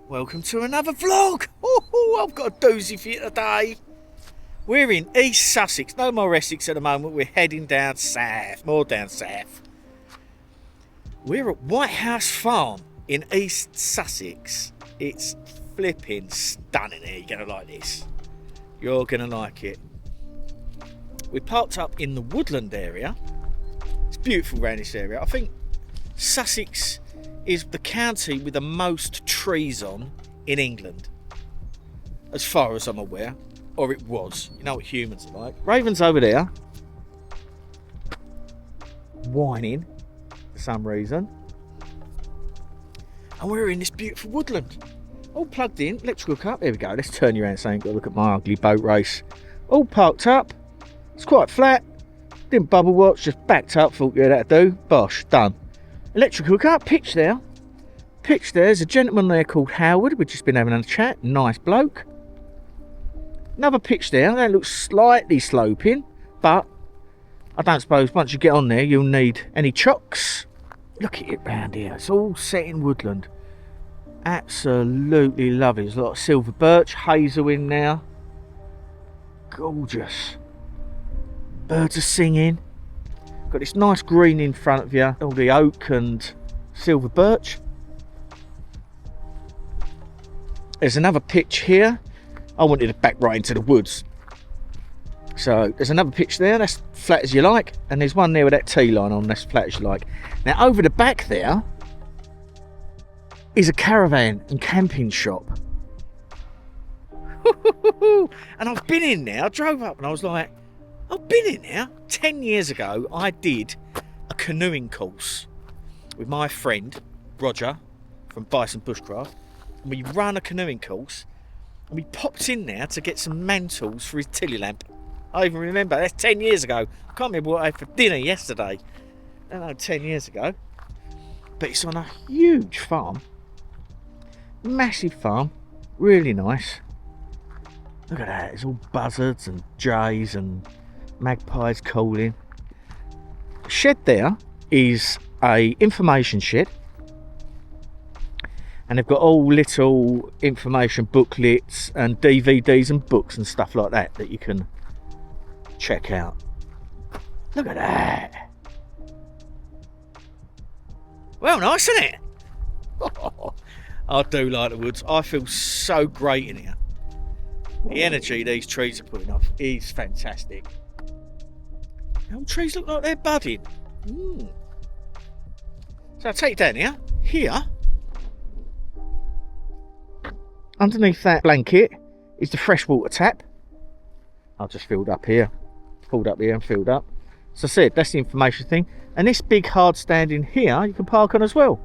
Welcome to another vlog. Ooh, I've got a doozy for you today. We're in East Sussex, no more Essex at the moment. We're heading down south, more down south. We're at White House Farm in East Sussex. It's flipping stunning here. You're going to like this. You're going to like it. We parked up in the Woodland area. It's beautiful around this area. I think Sussex is the county with the most trees on in England, as far as I'm aware, or it was. You know what humans are like. Raven's over there whining for some reason, and we're in this beautiful woodland, all plugged in, electrical cut. There we go. Let's turn you around so you ain't got to look at my ugly boat race. All parked up. It's quite flat. Didn't bubble watch, just backed up. Thought, yeah, that'd do. Bosh, done. Electric hookup, pitch there. Pitch there's a gentleman there called Howard. We've just been having a chat. Nice bloke. Another pitch there. That looks slightly sloping, but I don't suppose once you get on there you'll need any chocks. Look at it round here. It's all set in woodland. Absolutely lovely. There's a lot of silver birch, hazel in there. Gorgeous. Birds are singing. Got this nice green in front of you, all the oak and silver birch. There's another pitch here. I wanted to back right into the woods. So there's another pitch there, that's flat as you like. And there's one there with that T-line on, that's flat as you like. Now over the back there is a caravan and camping shop. And I've been in there, I drove up and I was like, I've been in there. 10 years ago, I did a canoeing course with my friend, Roger, from Bison Bushcraft. And we ran a canoeing course. And we popped in there to get some mantles for his tilly lamp. I even remember, that's 10 years ago. I can't remember what I had for dinner yesterday. I don't know, 10 years ago. But it's on a huge farm. Massive farm. Really nice. Look at that. It's all buzzards and jays and magpies calling. The shed there is a information shed, and they've got all little information booklets and DVDs and books and stuff like that that you can check out. Look at that. Well, nice, isn't it? I do like the woods. I feel so great in here. The energy these trees are putting off is fantastic. The trees look like they're budding. So I'll take you down here. Here, underneath that blanket, is the freshwater tap. I've just filled up here. Pulled up here and filled up. So I said, that's the information thing. And this big hard stand in here, you can park on as well.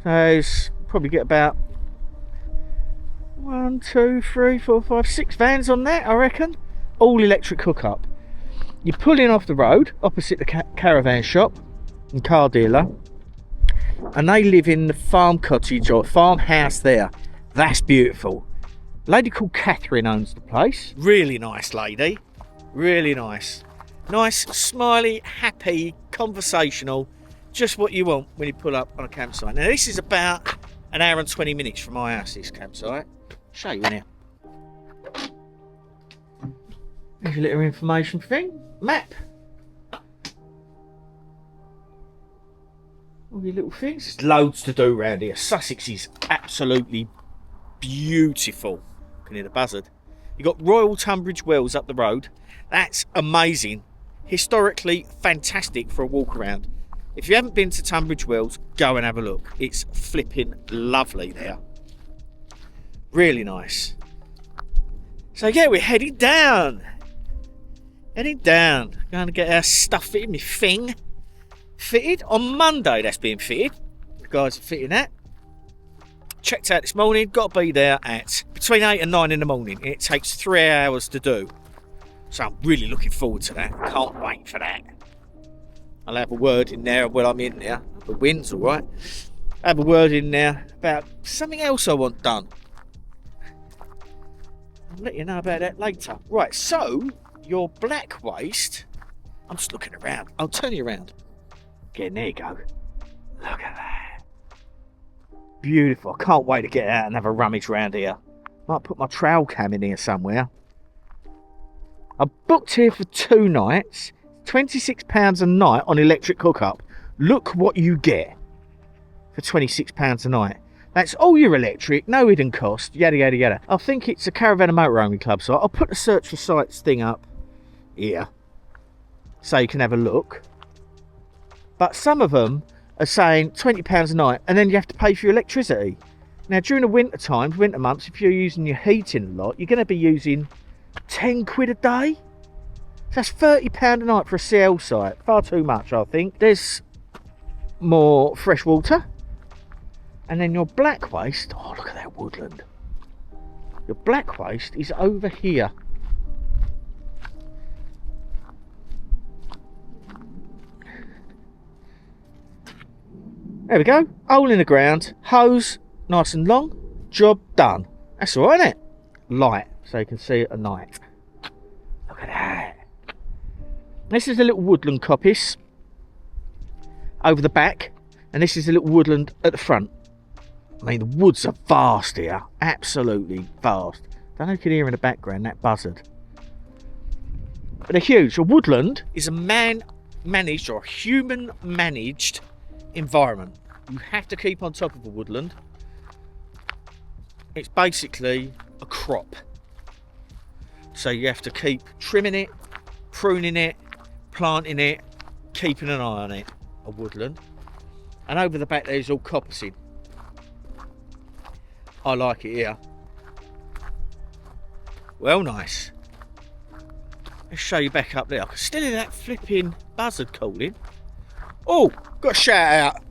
So it's probably get about 1, 2, 3, 4, 5, 6 vans on that, I reckon. All electric hookup. You're pulling off the road opposite the caravan shop and car dealer, and they live in the farm cottage or farmhouse there. That's beautiful. A lady called Catherine owns the place. Really nice lady. Really nice. Nice, smiley, happy, conversational. Just what you want when you pull up on a campsite. Now this is about an hour and 20 minutes from my house, this campsite. Show you in here. There's a little information thing. Map. All your little things. There's loads to do around here. Sussex is absolutely beautiful. You can hear the buzzard. You've got Royal Tunbridge Wells up the road. That's amazing. Historically fantastic for a walk around. If you haven't been to Tunbridge Wells, go and have a look. It's flipping lovely there. Really nice. So yeah, we're heading down. Heading down. Going to get our stuff fitted. My thing fitted. On Monday that's being fitted. The guys are fitting that. Checked out this morning. Got to be there at between 8 and 9 in the morning. And it takes 3 hours to do. So I'm really looking forward to that. Can't wait for that. I'll have a word in there when I'm in there. The wind's alright. I'll have a word in there about something else I want done. I'll let you know about that later. Right, so your black waist. I'm just looking around. I'll turn you around. Again, there you go. Look at that. beautiful. I can't wait to get out and have a rummage round here. Might put my trail cam in here somewhere. I booked here for 2 nights, £26 a night on electric hookup. Look what you get for £26 a night. That's all your electric, no hidden cost, yada yada yada. I think it's a Caravan and Motorhome club site. I'll put the search for sites thing up here so you can have a look. But some of them are saying £20 a night and then you have to pay for your electricity. Now during the winter times, winter months, if you're using your heating a lot, you're going to be using 10 quid a day. So that's £30 a night for a CL site. Far too much, I think. There's more fresh water. And then your black waste, oh look at that woodland. Your black waste is over here. There we go, hole in the ground, hose, nice and long, job done. That's all right, isn't it? Light, so you can see it at night. Look at that. This is a little woodland coppice over the back, and this is a little woodland at the front. I mean, the woods are vast here, absolutely vast. Don't know if you can hear in the background that buzzard. But they're huge. A woodland is a man-managed or human-managed environment. You have to keep on top of a woodland. It's basically a crop. So you have to keep trimming it, pruning it, planting it, keeping an eye on it, a woodland. And over the back there's all coppicing. I like it here. Well, nice. Let's show you back up there. I can still hear that flipping buzzard calling. Oh, got a shout out.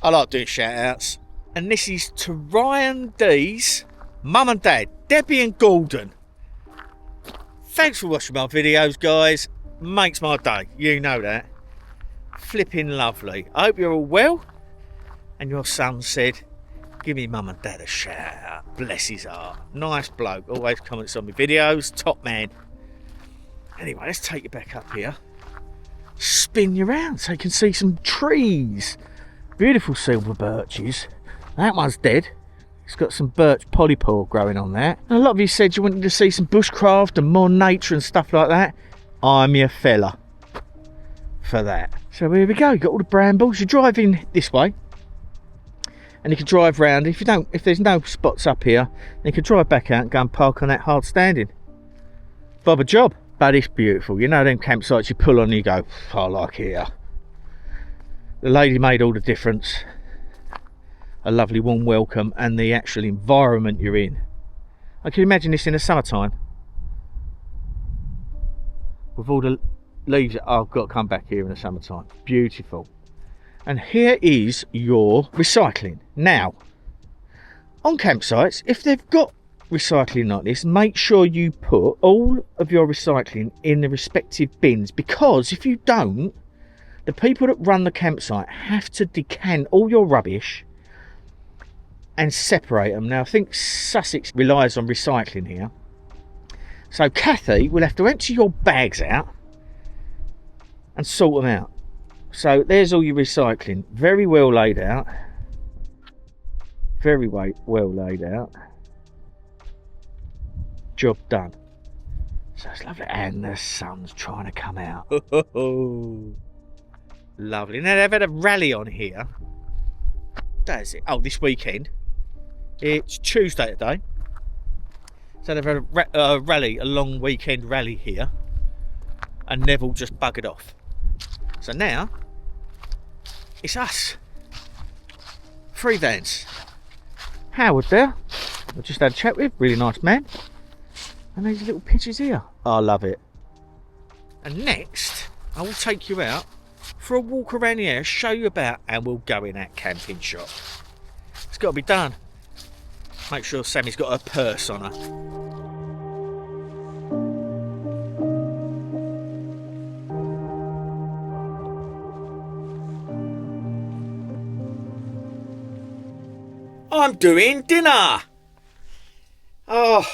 I like doing shout outs. And this is to Ryan D's mum and dad, Debbie and Gordon. Thanks for watching my videos, guys. Makes my day. You know that. Flipping lovely. I hope you're all well. And your son said, give me mum and dad a shout out. Bless his heart. Nice bloke. Always comments on my videos. Top man. Anyway, let's take you back up here. Spin you around so you can see some trees. Beautiful silver birches. That one's dead. It's got some birch polypore growing on there. And a lot of you said you wanted to see some bushcraft and more nature and stuff like that. I'm your fella for that. So here we go. You've got all the brambles. You drive in this way. And you can drive round. If there's no spots up here, then you can drive back out and go and park on that hard standing. Bob a job. But it's beautiful. You know them campsites you pull on and you go, I like it here. The lady made all the difference. A lovely warm welcome and the actual environment you're in. I can imagine this in the summertime. With all the leaves, I've got to come back here in the summertime. Beautiful. And here is your recycling. Now, on campsites, if they've got recycling like this, make sure you put all of your recycling in the respective bins, because if you don't, the people that run the campsite have to decant all your rubbish and separate them. Now I think Sussex relies on recycling here, so Kathy will have to empty your bags out and sort them out. So there's all your recycling, very well laid out, very well laid out. Job done. So it's lovely, and the sun's trying to come out. Lovely. Now they've had a rally on here. That is it. Oh, this weekend. It's Tuesday today. So they've had a rally, a long weekend rally here, and Neville just buggered off. So now it's us. 3 vans. Howard there, I just had a chat with, really nice man. And these little pictures here. I love it. And next, I will take you out for a walk around the area, show you about, and we'll go in that camping shop. It's got to be done. Make sure Sammy's got her purse on her. I'm doing dinner. Oh,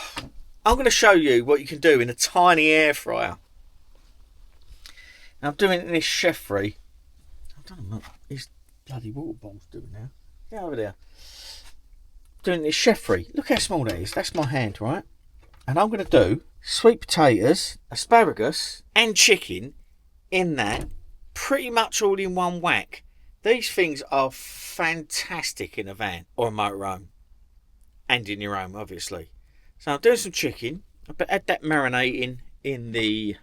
I'm going to show you what you can do in a tiny air fryer. Now I'm doing it in this chef-free. I don't know what these bloody water bowls doing now. Get over there. doing this chef-free. Look how small that is. That's my hand, right? And I'm going to do sweet potatoes, asparagus and chicken in that pretty much all in one whack. These things are fantastic in a van or a motorhome. And in your home, obviously. So I'm doing some chicken. I'll add that marinating in the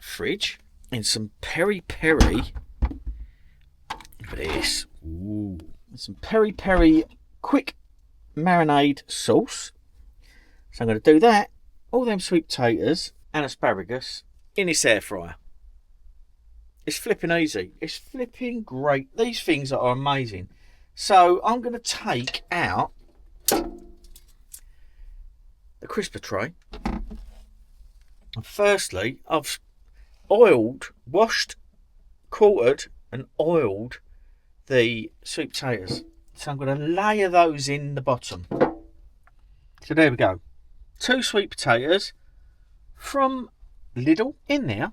fridge. And some peri-peri. Look at this. Ooh. Some peri-peri quick marinade sauce. So I'm going to do that. All them sweet potatoes and asparagus in this air fryer. It's flipping easy. It's flipping great. These things are amazing. So I'm going to take out the crisper tray. And firstly, I've washed, quartered and oiled the sweet potatoes. So I'm going to layer those in the bottom. So there we go. 2 sweet potatoes from Lidl in there.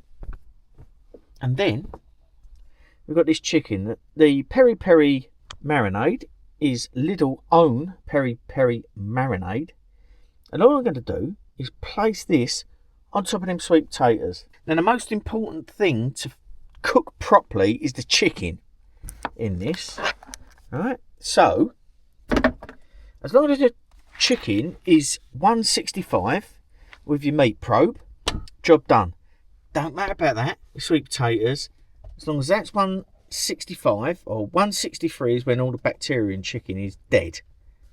And then we've got this chicken. The peri-peri marinade is Lidl own peri-peri marinade. And all I'm going to do is place this on top of them sweet potatoes. Now the most important thing to cook properly is the chicken in this. Alright, so as long as the chicken is 165 with your meat probe, job done. Don't matter about that with sweet potatoes. As long as that's 165 or 163 is when all the bacteria in chicken is dead,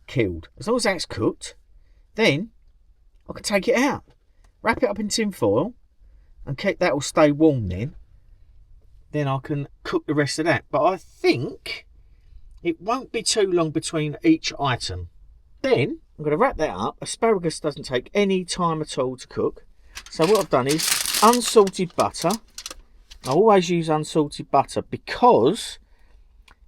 killed. As long as that's cooked, then I can take it out, wrap it up in tin foil and keep that will stay warm then I can cook the rest of that. But I think it won't be too long between each item. Then I'm going to wrap that up. Asparagus doesn't take any time at all to cook. So what I've done is unsalted butter. I always use unsalted butter because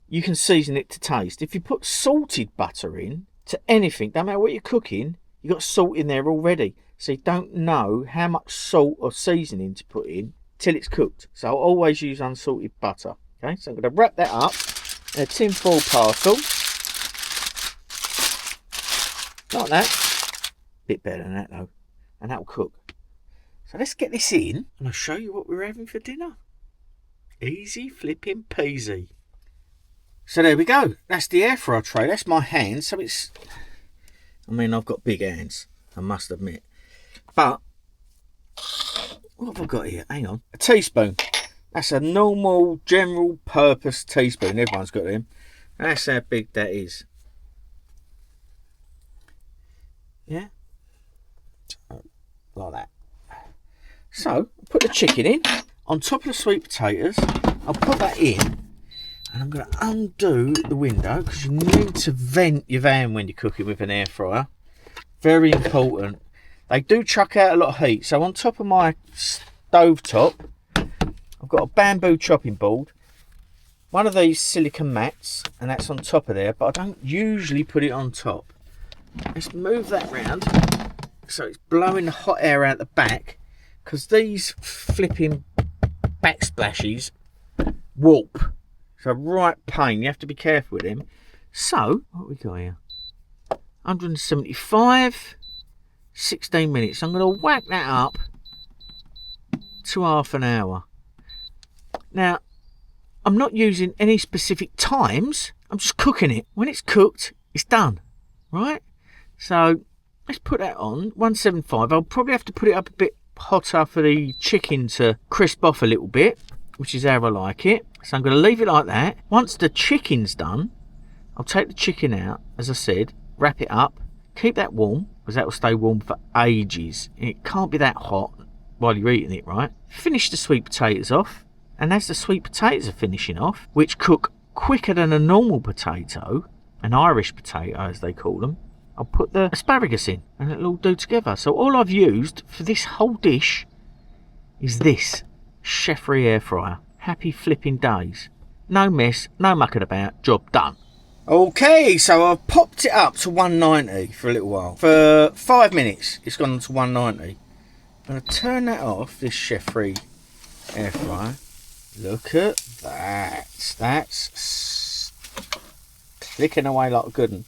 you can season it to taste. If you put salted butter in to anything, no matter what you're cooking, you've got salt in there already. So you don't know how much salt or seasoning to put in till it's cooked. So I'll always use unsalted butter. Okay, so I'm going to wrap that up in a tin foil parcel. Like that. Bit better than that though. And that will cook. So let's get this in and I'll show you what we're having for dinner. Easy flipping peasy. So there we go. That's the air fryer tray. That's my hand. So it's... I mean, I've got big hands, I must admit. But, what have I got here? Hang on. A teaspoon. That's a normal, general purpose teaspoon. Everyone's got them. That's how big that is. Yeah? Like that. So, put the chicken in. On top of the sweet potatoes, I'll put that in. And I'm going to undo the window because you need to vent your van when you're cooking with an air fryer. Very important. They do chuck out a lot of heat. So on top of my stove top, I've got a bamboo chopping board. One of these silicone mats, and that's on top of there. But I don't usually put it on top. Let's move that round so it's blowing the hot air out the back. Because these flipping backsplashes warp. It's a right pain. You have to be careful with them. So, what we got here? 175, 16 minutes. I'm going to whack that up to half an hour. Now, I'm not using any specific times. I'm just cooking it. When it's cooked, it's done. Right? So, let's put that on. 175. I'll probably have to put it up a bit hotter for the chicken to crisp off a little bit, which is how I like it. So I'm going to leave it like that. Once the chicken's done, I'll take the chicken out, as I said, wrap it up, keep that warm, because that will stay warm for ages. It can't be that hot while you're eating it, right? Finish the sweet potatoes off, and as the sweet potatoes are finishing off, which cook quicker than a normal potato, an Irish potato as they call them, I'll put the asparagus in and it'll all do together. So all I've used for this whole dish is this chef-free air fryer. Happy flipping days. No mess, no mucking about, job done. Okay, so I've popped it up to 190 for a little while. For 5 minutes, it's gone to 190. I'm going to turn that off, this chef-free air fryer. Look at that. That's clicking away like a good one.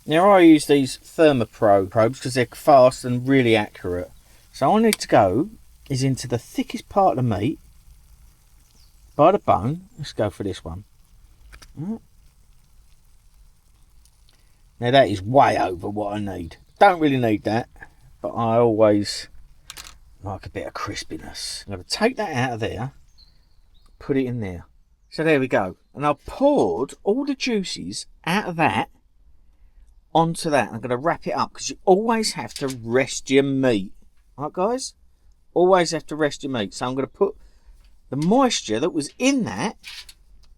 Now I use these Thermopro probes because they're fast and really accurate. So all I need to go is into the thickest part of the meat by the bone. Let's go for this one. Now that is way over what I need. Don't really need that, but I always like a bit of crispiness. I'm going to take that out of there, put it in there. So there we go. And I've poured all the juices out of that onto that. I'm going to wrap it up because you always have to rest your meat. Right, guys? Always have to rest your meat. So I'm going to put the moisture that was in that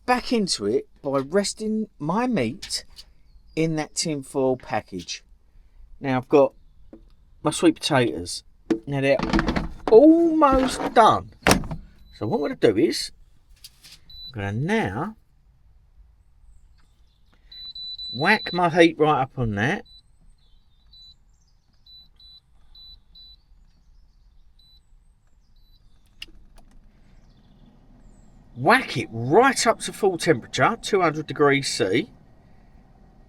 back into it by resting my meat in that tinfoil package. Now I've got my sweet potatoes. Now they're almost done. So what I'm going to do is I'm going to now whack my heat right up on that. Whack it right up to full temperature, 200 degrees C,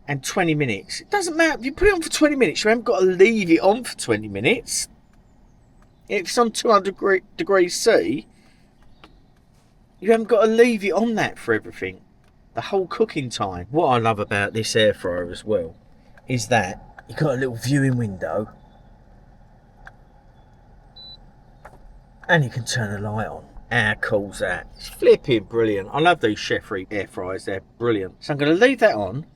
and 20 minutes. It doesn't matter, if you put it on for 20 minutes, you haven't got to leave it on for 20 minutes. If it's on 200 degrees C, you haven't got to leave it on that for everything. The whole cooking time. What I love about this air fryer as well is that you've got a little viewing window and you can turn the light on. How cool's that? It's flipping brilliant. I love these chef-free air fryers. They're brilliant. So I'm going to leave that on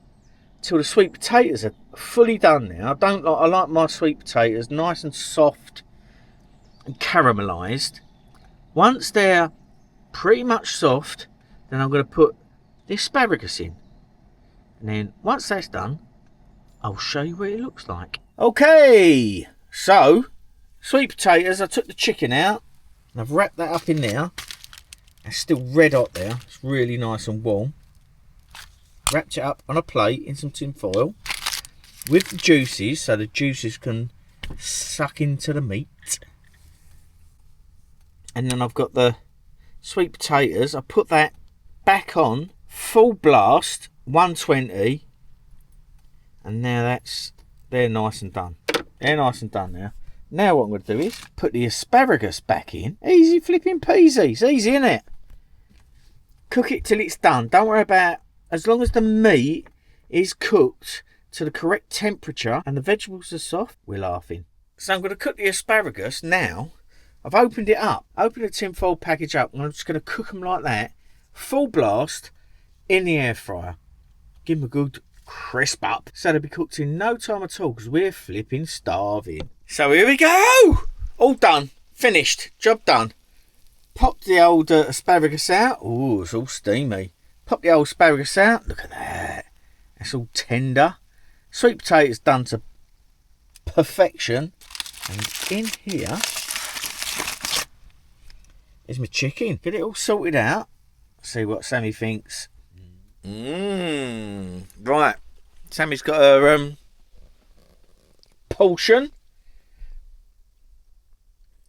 till the sweet potatoes are fully done now. I like my sweet potatoes nice and soft and caramelised. Once they're pretty much soft, then I'm going to put the asparagus in. And then once that's done, I'll show you what it looks like. Okay, so sweet potatoes, I took the chicken out. And I've wrapped that up in there. It's still red hot there. It's really nice and warm. Wrapped it up on a plate in some tin foil with the juices, so the juices can suck into the meat. And then I've got the sweet potatoes. I put that back on full blast, 120, and now they're nice and done. They're nice and done now. Now what I'm going to do is put the asparagus back in. Easy flipping peasy. It's easy, isn't it? Cook it till it's done. Don't worry about, as long as the meat is cooked to the correct temperature and the vegetables are soft, we're laughing. So I'm going to cook the asparagus now. I've opened it up. Opened the tinfoil package up and I'm just going to cook them like that. Full blast in the air fryer. Give them a good crisp up. So they'll be cooked in no time at all because we're flipping starving. So here we go. All done. Finished. Job done. Pop the old asparagus out. Oh, it's all steamy. Pop the old asparagus out. Look at that. That's all tender. Sweet potatoes done to perfection. And in here is my chicken. Get it all sorted out. See what Sammy thinks. Right. Sammy's got her portion.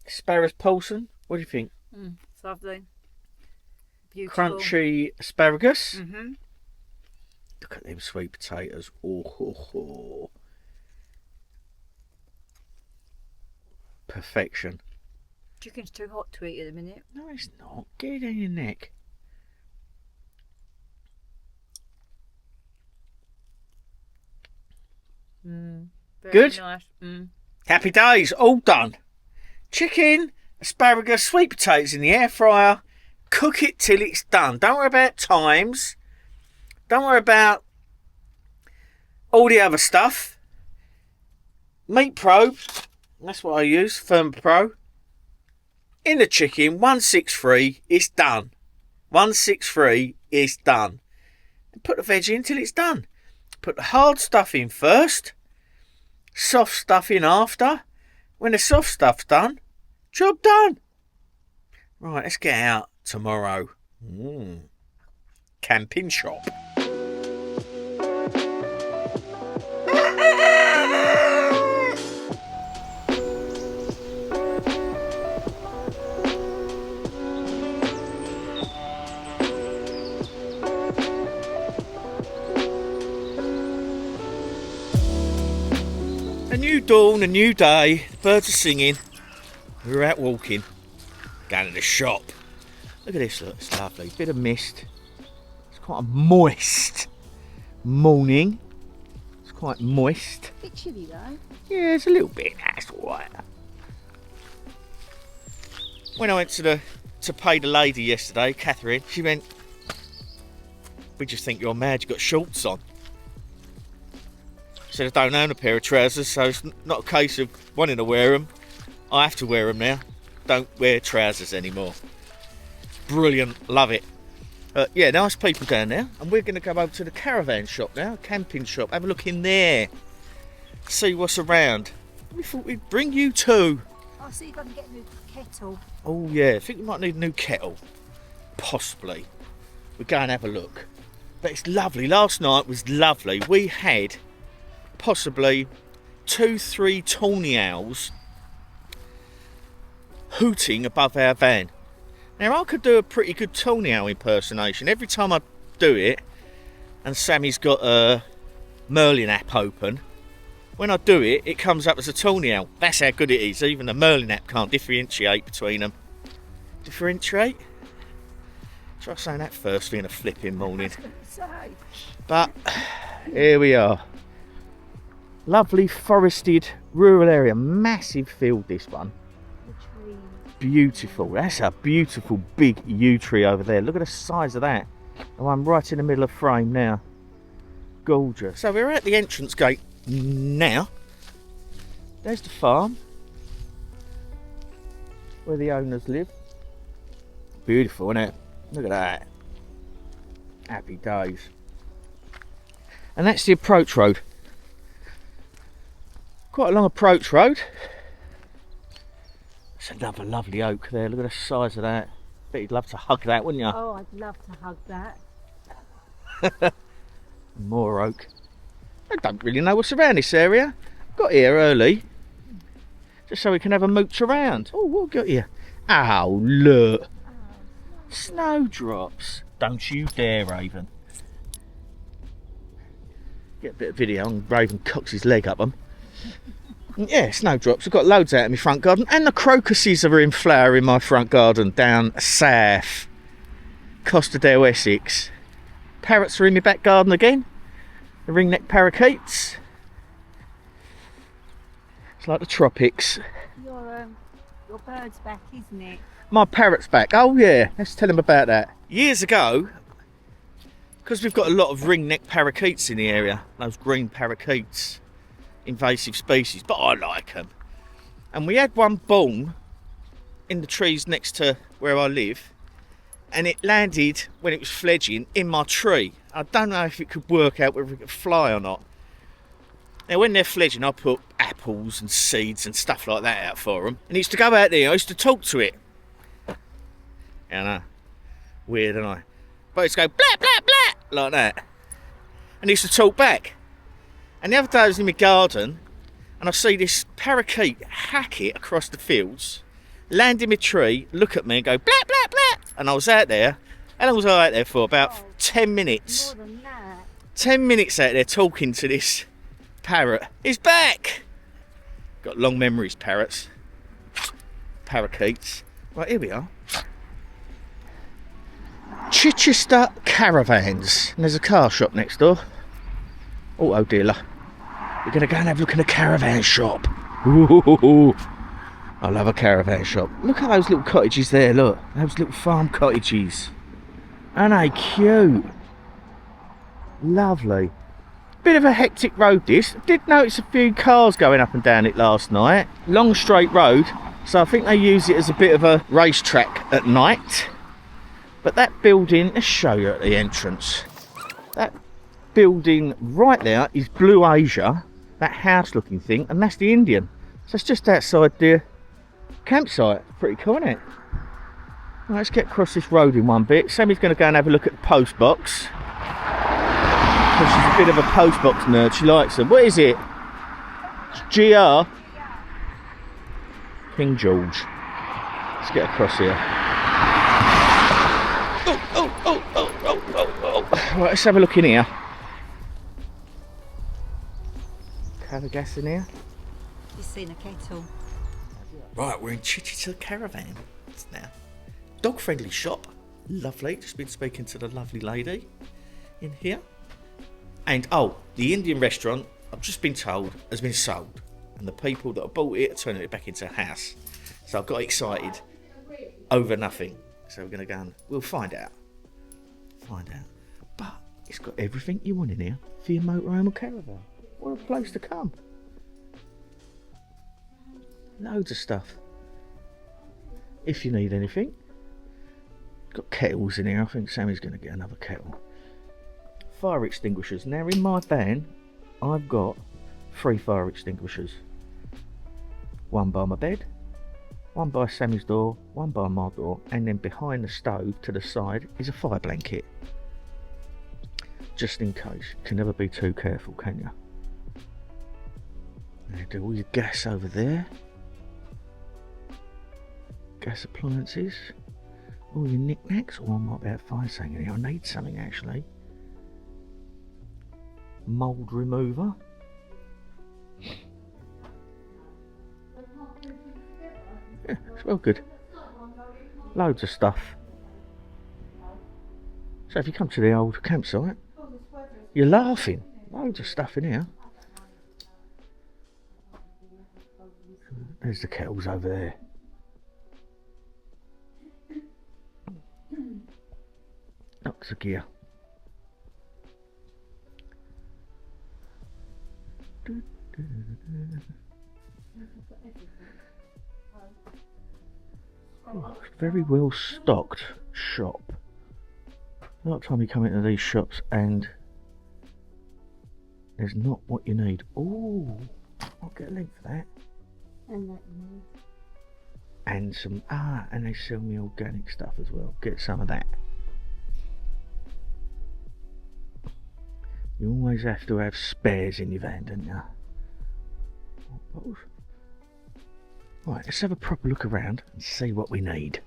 Asparagus portion. What do you think? It's lovely. Beautiful. Crunchy asparagus. Mm-hmm. Look at them sweet potatoes. Oh. Perfection. Chicken's too hot to eat at the minute. No, it's not. Get it in your neck. Very Good? Nice. Happy days. All done. Chicken, asparagus, sweet potatoes in the air fryer. Cook it till it's done. Don't worry about times. Don't worry about all the other stuff. Meat probe. That's what I use. Thermopro. In the chicken, 163. It's done. 163 is done. And put the veg in till it's done. Put the hard stuff in first. Soft stuff in after. When the soft stuff's done, job done. Right, let's get out tomorrow. Camping shop. A new dawn, a new day, the birds are singing. We're out walking, going to the shop. Look at this, look, it's lovely. Bit of mist. It's quite a moist morning. It's quite moist. A bit chilly though. Yeah, it's a little bit, that's alright. When I went to pay the lady yesterday, Catherine, she went, "We just think you're mad, you've got shorts on." I said, "I don't own a pair of trousers, so it's not a case of wanting to wear them. I have to wear them now. Don't wear trousers anymore." Brilliant, love it. Yeah, nice people down there. And we're going to go over to the caravan shop now, camping shop. Have a look in there. See what's around. We thought we'd bring you too. I'll see if I can get a new kettle. Oh yeah, I think we might need a new kettle. Possibly. We'll go and have a look. But it's lovely. Last night was lovely. We had possibly 2-3 tawny owls hooting above our van. Now I could do a pretty good tawny owl impersonation. Every time I do it, and Sammy's got a Merlin app open, when I do it, it comes up as a tawny owl. That's how good it is. Even the Merlin app can't differentiate between them. Differentiate? Try saying that first thing in a flipping morning. But here we are. Lovely forested rural area. Massive field, this one. Beautiful. That's a beautiful big yew tree over there. Look at the size of that. Oh, I'm right in the middle of frame now. Gorgeous. So we're at the entrance gate now. There's the farm where the owners live. Beautiful, isn't it? Look at that. Happy days. And that's the approach road. Quite a long approach road. It's another lovely oak there. Look at the size of that. Bet you'd love to hug that, wouldn't you? Oh, I'd love to hug that. More oak. I don't really know what's around this area. Got here early, just so we can have a mooch around. Oh, what got you? Oh, look. Snowdrops. Don't you dare, Raven. Get a bit of video on Raven cocks his leg up them. Yeah, snowdrops. I've got loads out in my front garden. And the crocuses are in flower in my front garden down south. Costa del Essex. Parrots are in my back garden again. The ringneck parakeets. It's like the tropics. Your bird's back, isn't it? My parrot's back. Oh yeah, let's tell him about that. Years ago, because we've got a lot of ringneck parakeets in the area, those green parakeets, invasive species, but I like them. And we had one born in the trees next to where I live, and it landed when it was fledging in my tree. I don't know if it could work out whether it could fly or not. Now when they're fledging, I put apples and seeds and stuff like that out for them. And it used to go out there, I used to talk to it. I know, weird, isn't I? But it used to go blah, blah, blah, like that. And it used to talk back. And the other day I was in my garden, and I see this parakeet hack it across the fields, land in my tree, look at me and go blah, blah, blah. And I was out there. How long was I out there for? About 10 minutes. More than that. 10 minutes out there talking to this parrot. He's back! Got long memories, parrots. Parakeets. Right, here we are. Chichester Caravans. And there's a car shop next door. Auto dealer. We're going to go and have a look in the caravan shop. Ooh, I love a caravan shop. Look at those little cottages there, look. Those little farm cottages. Aren't they cute? Lovely. Bit of a hectic road this. Did notice a few cars going up and down it last night. Long straight road, so I think they use it as a bit of a racetrack at night. But that building, let's show you at the entrance. That building right there is Blue Asia, that house looking thing, and that's the Indian. So it's just outside the campsite. Pretty cool, isn't it? Right, let's get across this road in one bit. Sammy's going to go and have a look at the post box. Because she's a bit of a post box nerd, she likes them. What is it? GR? King George. Let's get across here. Right, let's have a look in here. Have a gas in here. Just seen a kettle. Right, we're in Chichester Caravan now. Dog friendly shop. Lovely. Just been speaking to the lovely lady in here. And the Indian restaurant, I've just been told, has been sold. And the people that have bought it are turning it back into a house. So I got excited over nothing. So we're going to go and we'll find out. But it's got everything you want in here for your motorhome or caravan. What a place to come. Loads of stuff. If you need anything. Got kettles in here. I think Sammy's going to get another kettle. Fire extinguishers. Now in my van, I've got 3 fire extinguishers. One by my bed, one by Sammy's door, one by my door, and then behind the stove to the side is a fire blanket. Just in case. You can never be too careful, can you? Now do all your gas over there. Gas appliances. All your knickknacks. I might be able to find something in here. I need something actually. Mould remover. Yeah, it's well good. Loads of stuff. So if you come to the old campsite, you're laughing. Loads of stuff in here. There's the kettles over there. Lots of gear. Oh, it's a very well stocked shop. A lot of time you come into these shops and there's not what you need. Oh, I'll get a link for that. And that you need. And some and they sell me organic stuff as well. Get some of that. You always have to have spares in your van, don't you? Bottles. Right, let's have a proper look around and see what we need.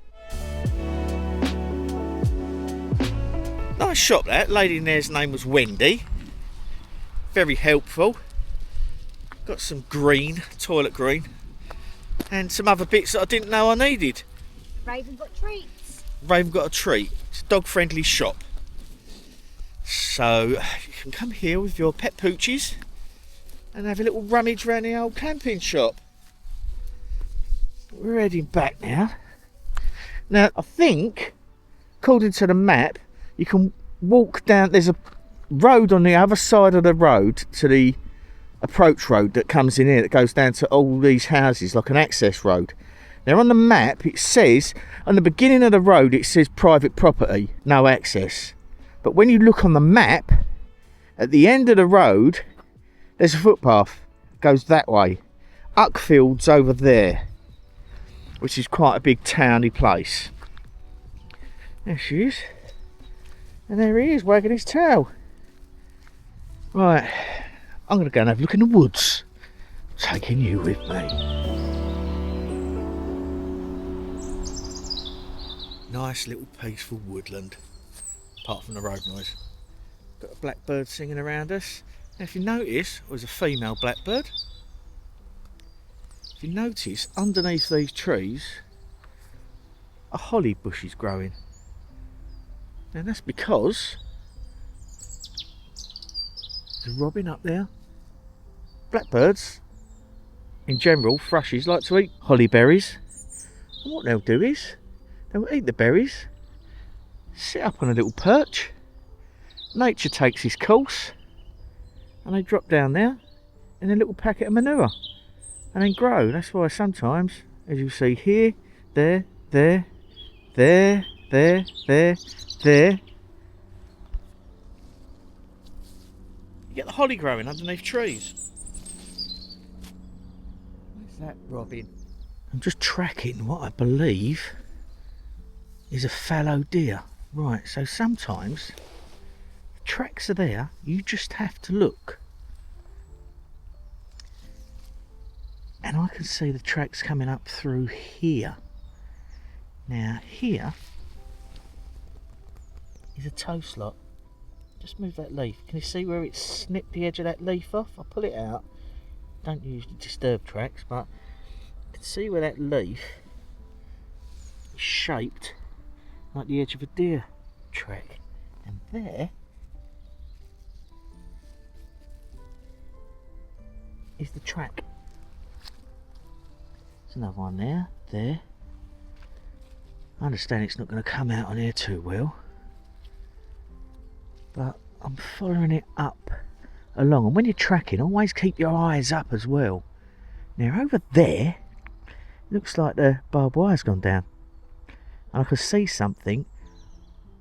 Nice shop that. Lady in there's name was Wendy. Very helpful. Got some green, toilet green, and some other bits that I didn't know I needed. Raven got treats. Raven got a treat. It's a dog friendly shop. So you can come here with your pet poochies and have a little rummage around the old camping shop. We're heading back now. Now I think, according to the map, you can walk down, there's a road on the other side of the road to the approach road that comes in here that goes down to all these houses like an access road. Now on the map it says, on the beginning of the road it says private property, no access. But when you look on the map, at the end of the road, there's a footpath. Goes that way. Uckfield's over there, which is quite a big towny place. There she is. And there he is, wagging his tail. Right, I'm going to go and have a look in the woods. Taking you with me. Nice little peaceful woodland. Apart from the road noise. Got a blackbird singing around us. Now if you notice, it was a female blackbird. If you notice, underneath these trees, a holly bush is growing. And that's because there's a robin up there. Blackbirds, in general, thrushes like to eat holly berries. And what they'll do is, they'll eat the berries, sit up on a little perch, nature takes his course, and they drop down there in a little packet of manure and then grow. That's why sometimes, as you see here, there, there, there, there, there, there, you get the holly growing underneath trees. Where's that robin? I'm just tracking what I believe is a fallow deer. Right, so sometimes the tracks are there, you just have to look. And I can see the tracks coming up through here. Now here is a toe slot. Just move that leaf. Can you see where it's snipped the edge of that leaf off? I'll pull it out. don't usually disturb tracks, but you can see where that leaf is shaped like the edge of a deer track. And there is the track. There's another one there. I understand it's not going to come out on here too well, but I'm following it up along, and when you're tracking, always keep your eyes up as well. Now over there, looks like the barbed wire's gone down, and I can see something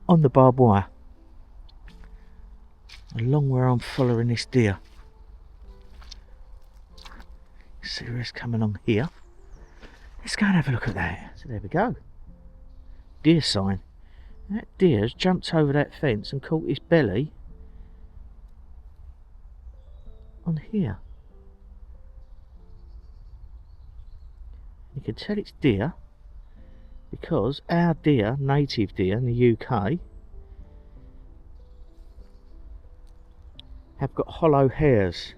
on the barbed wire along where I'm following this deer. See where it's coming on here. Let's go and have a look at that. So there we go. Deer sign. That deer's jumped over that fence and caught his belly on here. You can tell it's deer because our deer, native deer in the UK, have got hollow hairs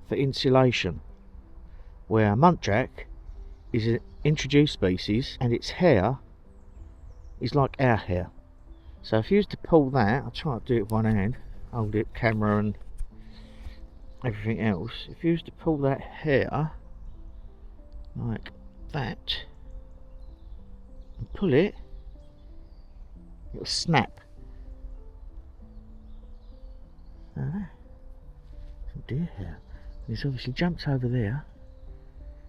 for insulation, where muntjac is an introduced species and its hair is like our hair. So if you was to pull that, I'll try to do it with one hand, hold it, camera and everything else. If you was to pull that hair like that and pull it, it'll snap. Some deer hair. And it's obviously jumped over there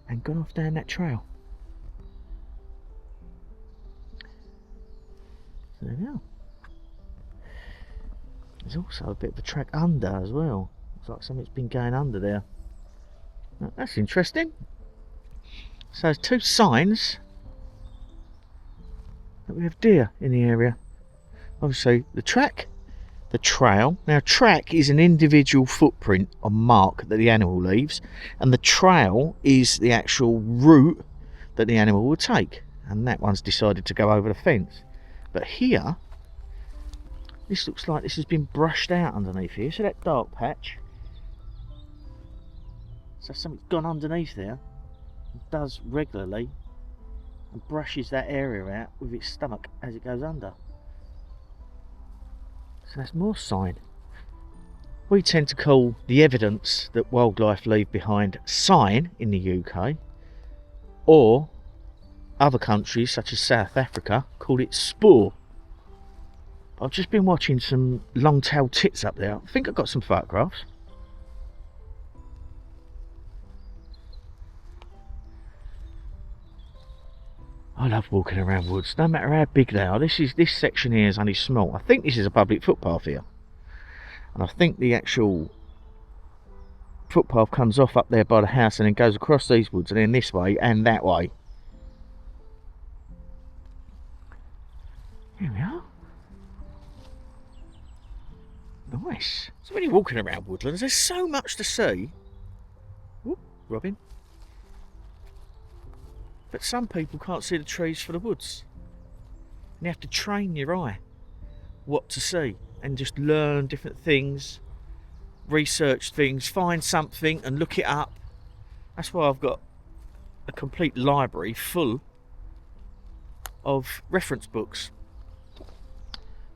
and gone off down that trail. So there we go. There's also a bit of a track under as well. Looks like something's been going under there. Now, that's interesting. So there's two signs that we have deer in the area. Obviously the track, the trail. Now track is an individual footprint or mark that the animal leaves, and the trail is the actual route that the animal will take, and that one's decided to go over the fence. But here, this looks like this has been brushed out underneath here. See that dark patch? So something's gone underneath there and does regularly and brushes that area out with its stomach as it goes under. So that's more sign. We tend to call the evidence that wildlife leave behind sign in the UK, or other countries such as South Africa call it spoor. I've just been watching some long-tailed tits up there. I think I've got some photographs. I love walking around woods, no matter how big they are. This section here is only small. I think this is a public footpath here, and I think the actual footpath comes off up there by the house and then goes across these woods and then this way and that way. Here we are. Nice. So when you're walking around woodlands, there's so much to see. Whoop, Robin. But some people can't see the trees for the woods. And you have to train your eye what to see and just learn different things, research things, find something and look it up. That's why I've got a complete library full of reference books.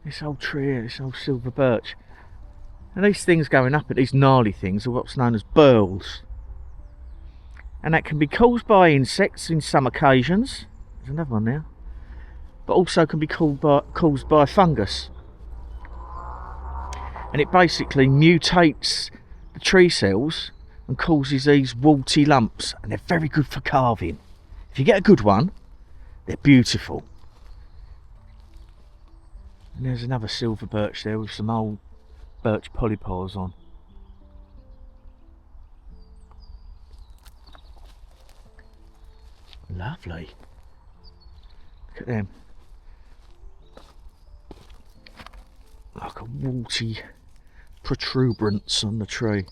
This old tree here, this old silver birch. And these things going up at these gnarly things are what's known as burls. And that can be caused by insects in some occasions. There's another one there. But also can be caused by fungus. And it basically mutates the tree cells and causes these warty lumps. And they're very good for carving. If you get a good one, they're beautiful. And there's another silver birch there with some old birch polypores on. Lovely. Look at them. Like a warty protuberance on the tree.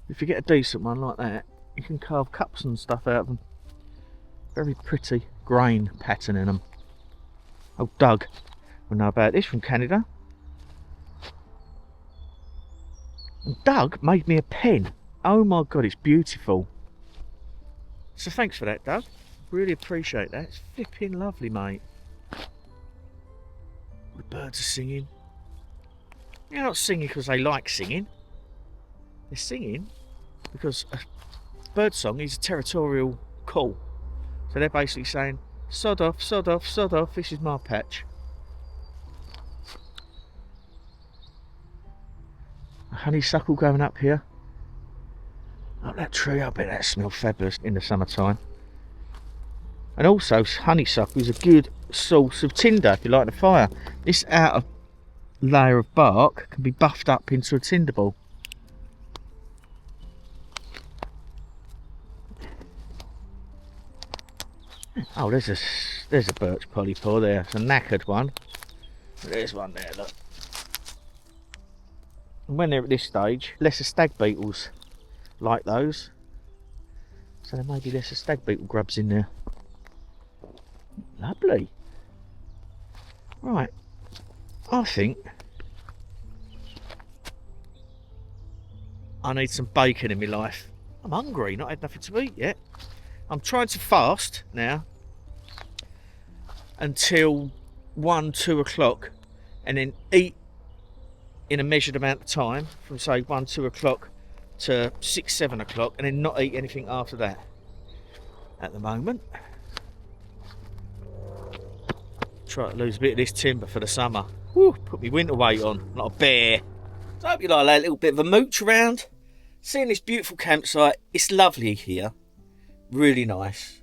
If you get a decent one like that, you can carve cups and stuff out of them. Very pretty grain pattern in them. Oh, Doug will know about this from Canada. And Doug made me a pen Oh my God, it's beautiful. So thanks for that, Doug. Really appreciate that. It's flipping lovely, mate. The birds are singing. They're not singing because they like singing. They're singing because a bird song is a territorial call. So they're basically saying, sod off, sod off, sod off, this is my patch. A honeysuckle going up here. Up that tree, I bet that smells fabulous in the summertime. And also, honeysuckle is a good source of tinder if you light the fire. This outer layer of bark can be buffed up into a tinder ball. Oh, there's a birch polypore there. It's a knackered one. There's one there, look. And when they're at this stage, lesser stag beetles like those. So there may be lesser stag beetle grubs in there. Lovely. Right. I think I need some bacon in my life. I'm hungry, not had nothing to eat yet. I'm trying to fast now until 1-2 o'clock and then eat in a measured amount of time from say 1-2 o'clock to 6-7 o'clock and then not eat anything after that at the moment. Try to lose a bit of this timber for the summer. Woo, put me winter weight on, not a bear. So I hope you like that little bit of a mooch around. Seeing this beautiful campsite, it's lovely here. Really nice,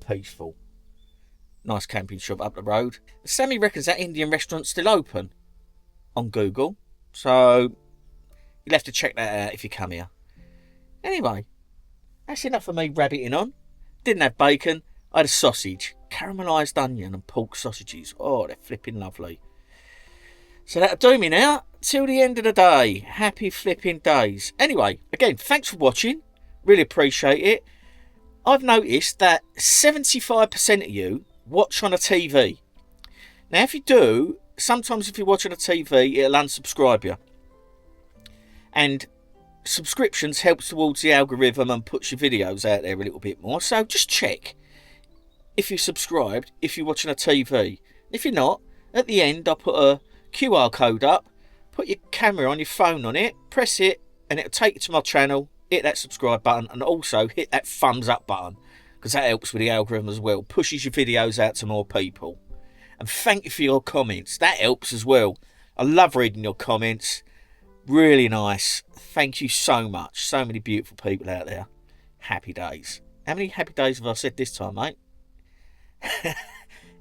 peaceful. Nice camping shop up the road. Sammy reckons that Indian restaurant's still open on Google. So you'll have to check that out if you come here. Anyway, that's enough of me rabbiting on. Didn't have bacon, I had a sausage. Caramelised onion and pork sausages. Oh, they're flipping lovely. So that'll do me now. Till the end of the day. Happy flipping days. Anyway, again, thanks for watching. Really appreciate it. I've noticed that 75% of you watch on a TV. Now, if you do, sometimes if you're watching a TV, it'll unsubscribe you. And subscriptions helps towards the algorithm and puts your videos out there a little bit more. So just check if you're subscribed, if you're watching a TV. If you're not, at the end I'll put a QR code up, put your camera on your phone on it, press it, and it'll take you to my channel. Hit that subscribe button and also hit that thumbs up button because that helps with the algorithm as well. Pushes your videos out to more people. And thank you for your comments. That helps as well. I love reading your comments. Really nice. Thank you so much. So many beautiful people out there. Happy days. How many happy days have I said this time, mate?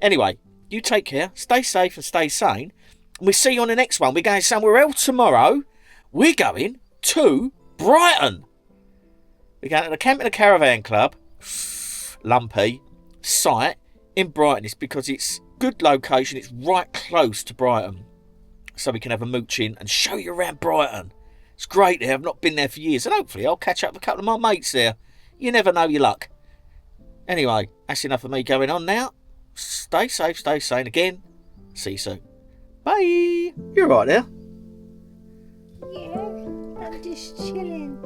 Anyway, you take care. Stay safe and stay sane. And we'll see you on the next one. We're going somewhere else tomorrow. We're going to Brighton. We're going to the Camping and Caravan Club, Lumpy, site in Brighton. It's because it's good location. It's right close to Brighton. So we can have a mooch in and show you around Brighton. It's great there. I've not been there for years. And hopefully I'll catch up with a couple of my mates there. You never know your luck. Anyway, that's enough of me going on now. Stay safe, stay sane again. See you soon. Bye. You're right there. Yeah, I'm just chilling.